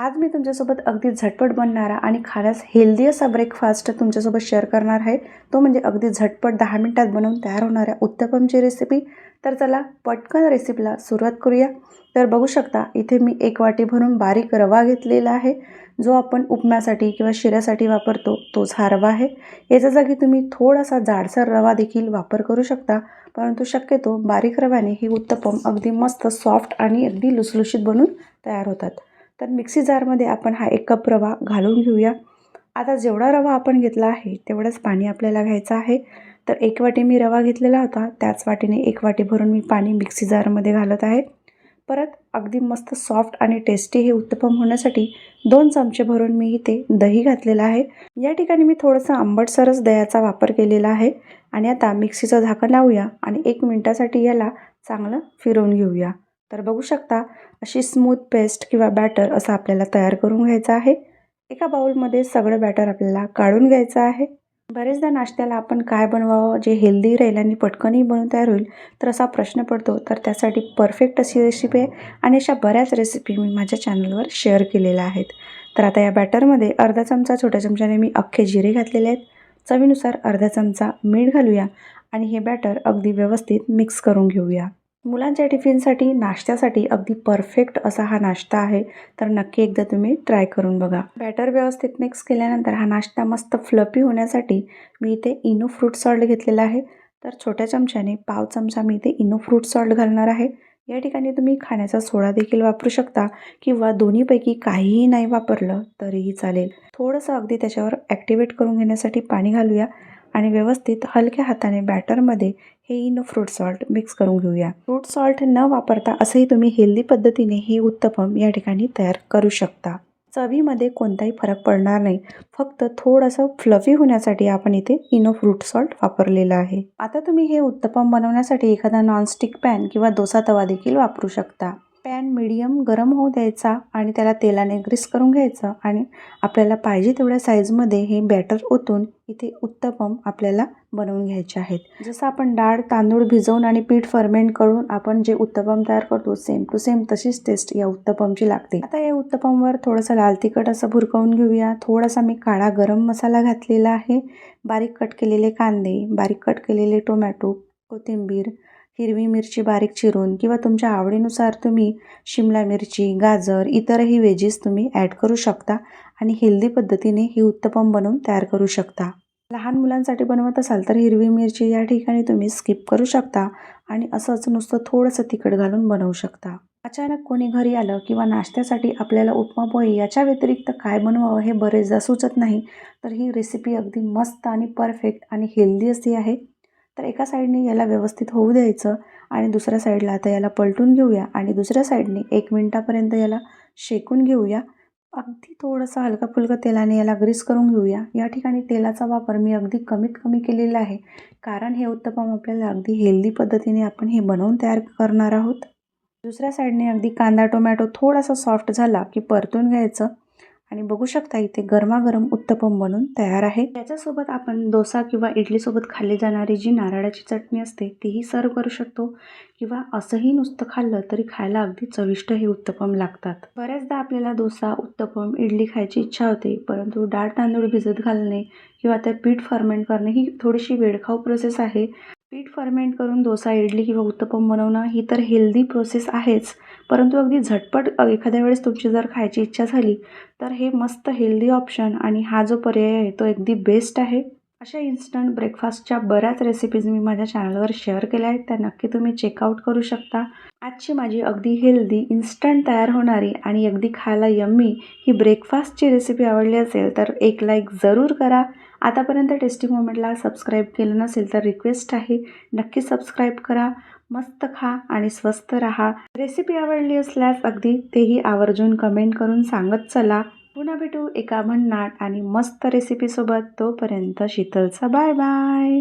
आज मी तुमच्यासोबत अगदी झटपट बनणारा आणि खाण्यास हेल्दी असा ब्रेकफास्ट तुमच्यासोबत शेअर करणार आहे। तो म्हणजे अगदी झटपट 10 मिनिटात बनवून तयार होणाऱ्या उत्तपमची रेसिपी। तर चला पटकन रेसिपीला सुरुवात करूया। तर बघू शकता इथे मी 1 वाटी भरून बारीक रवा घेतलेला आहे, जो आपण उपम्यासाठी किंवा शिऱ्यासाठी वापरतो तोच हा रवा आहे। याच्या जागी तुम्ही थोडासा जाडसर रवा देखील वापर करू शकता, परंतु शक्यतो बारीक रव्याने ही उत्तपम अगदी मस्त सॉफ्ट आणि अगदी लुसलुशीत बनून तयार होतात। तर मिक्सी जारमध्ये आपण हा 1 कप रवा घालून घेऊया। आता जेवढा रवा आपण घेतला आहे तेवढंच पाणी आपल्याला घ्यायचं आहे। तर 1 वाटी मी रवा घेतलेला होता, त्याच वाटीने 1 वाटी भरून मी पाणी मिक्सी जारमध्ये घालत आहे। परत अगदी मस्त सॉफ्ट आणि टेस्टी हे उत्तपम होण्यासाठी 2 चमचे भरून मी इथे दही घातलेलं आहे। या ठिकाणी मी थोडंसं आंबटसरच दह्याचा वापर केलेला आहे। आणि आता मिक्सीचं झाकण लावूया आणि 1 मिनिटासाठी याला चांगलं फिरवून घेऊया। तर बघू शकता अशी स्मूथ पेस्ट किंवा बॅटर असं आपल्याला तयार करून घ्यायचं आहे। एका बाउलमध्ये सगळं बॅटर आपल्याला काढून घ्यायचं आहे। बरेचदा नाश्त्याला आपण काय बनवावं जे हेल्दी राहील आणि पटकनही बनून तयार होईल, तर असा प्रश्न पडतो। तर त्यासाठी परफेक्ट अशी रेसिपी आहे आणि अशा बऱ्याच रेसिपी मी माझ्या चॅनलवर शेअर केलेल्या आहेत। तर आता या बॅटरमध्ये अर्धा चमचा छोट्या चमच्याने मी अख्खे जिरे घातलेले आहेत। चवीनुसार अर्धा चमचा मीठ घालूया आणि हे बॅटर अगदी व्यवस्थित मिक्स करून घेऊया। मुलांच्या टिफिनसाठी नाश्त्यासाठी अगदी परफेक्ट असा हा नाश्ता आहे। तर नक्की एकदा तुम्ही ट्राय करून बघा। बॅटर व्यवस्थित मिक्स केल्यानंतर हा नाश्ता मस्त फ्लफी होण्यासाठी मी इथे इनो फ्रूट सॉल्ट घेतलेला आहे। तर छोट्या चमच्याने पाव चमचा मी इथे इनो फ्रूट सॉल्ट घालणार आहे। या ठिकाणी तुम्ही खाण्याचा सोडा देखील वापरू शकता किंवा दोन्हीपैकी काहीही नाही वापरलं तरीही चालेल। थोडंसं अगदी त्याच्यावर ॲक्टिवेट करून घेण्यासाठी पाणी घालूया आणि व्यवस्थित हलक्या हाताने बॅटरमध्ये हे इनो फ्रूट सॉल्ट मिक्स करून घेऊया। फ्रूट सॉल्ट न वापरता असंही तुम्ही हेल्दी पद्धतीने हे उत्तपम या ठिकाणी तयार करू शकता। चवीमध्ये कोणताही फरक पडणार नाही, फक्त थोडंसं फ्लफी होण्यासाठी आपण इथे इनो फ्रूट सॉल्ट वापरलेलं आहे। आता तुम्ही हे उत्तपम बनवण्यासाठी एखादा नॉनस्टिक पॅन किंवा डोसा तवा देखील वापरू शकता। पॅन मीडियम गरम होऊ द्यायचा आणि त्याला तेलाने ग्रीस करून घ्यायचं आणि आपल्याला पाहिजे तेवढ्या साईजमध्ये हे बॅटर ओतून इथे उत्तपम आपल्याला बनवून घ्यायचे आहेत। जसं आपण डाळ तांदूळ भिजवून आणि पीठ फर्मेंट करून आपण जे उत्तपम तयार करतो सेम टू सेम तशीच टेस्ट या उत्तपमची लागते। आता या उत्तपमवर थोडंसं लाल तिखट असं भुरकवून घेऊया। थोडासा मी काळा गरम मसाला घातलेला आहे। बारीक कट केलेले कांदे, बारीक कट केलेले टोमॅटो, कोथिंबीर, हिरवी मिरची बारीक चिरून किंवा तुमच्या आवडीनुसार तुम्ही शिमला मिरची, गाजर, इतरही वेजीस तुम्ही ॲड करू शकता आणि हेल्दी पद्धतीने ही उत्तपम बनवून तयार करू शकता। लहान मुलांसाठी बनवत असाल तर हिरवी मिरची या ठिकाणी तुम्ही स्किप करू शकता आणि असंच नुसतं थोडंसं तिखट घालून बनवू शकता। अचानक कोणी घरी आलं किंवा नाश्त्यासाठी आपल्याला उपमा पोहे याच्या व्यतिरिक्त काय बनवावं हे बरेचदा सुचत नाही, तर ही रेसिपी अगदी मस्त आणि परफेक्ट आणि हेल्दी अशी आहे। तर एका साईडने याला व्यवस्थित होऊ द्यायचं आणि दुसऱ्या साईडला आता याला पलटून घेऊया आणि दुसऱ्या साईडने 1 मिनिटापर्यंत याला शेकून घेऊया। अगदी थोडंसं हलका फुलका तेलाने याला ग्रीस करून घेऊया। या ठिकाणी तेलाचा वापर मी अगदी कमीत कमी केलेला आहे, कारण हे उत्तपम आपल्याला अगदी हेल्दी पद्धतीने आपण हे बनवून तयार करणार आहोत। दुसऱ्या साईडने अगदी कांदा टोमॅटो थोडासा सॉफ्ट झाला की परतून घ्यायचं आणि बघू शकता इथे गरमागरम उत्तपम बनून तयार आहे। त्याच्यासोबत आपण डोसा किंवा इडलीसोबत खाल्ली जाणारी जी नारळाची चटणी असते तीही सर्व करू शकतो किंवा असंही नुसतं खाल्लं तरी खायला अगदी चविष्ट हे उत्तपम लागतात। बऱ्याचदा आपल्याला डोसा, उत्तपम, इडली खायची इच्छा होते, परंतु डाळ तांदूळ भिजत घालणे किंवा ते पीठ फर्मेंट करणे ही थोडीशी वेळखाऊ प्रोसेस आहे। पीठ फर्मेंट करून डोसा, इडली किंवा उत्तपम बनवणं ही तर हेल्दी प्रोसेस आहेच, परंतु अगदी झटपट एखाद्या वेळेस तुमची जर खायची इच्छा झाली तर हे मस्त हेल्दी ऑप्शन आणि हा जो पर्याय आहे तो अगदी बेस्ट आहे। अशा इन्स्टंट ब्रेकफास्टच्या बऱ्याच रेसिपीज मी माझ्या चॅनलवर शेअर केल्या आहेत, त्या नक्की तुम्ही चेकआउट करू शकता। आजची माझी अगदी हेल्दी इन्स्टंट तयार होणारी आणि अगदी खायला यम्मी ही ब्रेकफास्टची रेसिपी आवडली असेल तर एक लाईक जरूर करा। आतापर्यंत टेस्टी मोमेंटला सबस्क्राईब केलं नसेल तर रिक्वेस्ट आहे, नक्की सबस्क्राईब करा। मस्त खा आणि स्वस्त राहा। रेसिपी आवडली असल्यास अगदी तेही आवर्जून कमेंट करून सांगत चला। पुन्हा भेटू एका भन्नाट आणि मस्त रेसिपीसोबत। तोपर्यंत शीतलचा बाय बाय।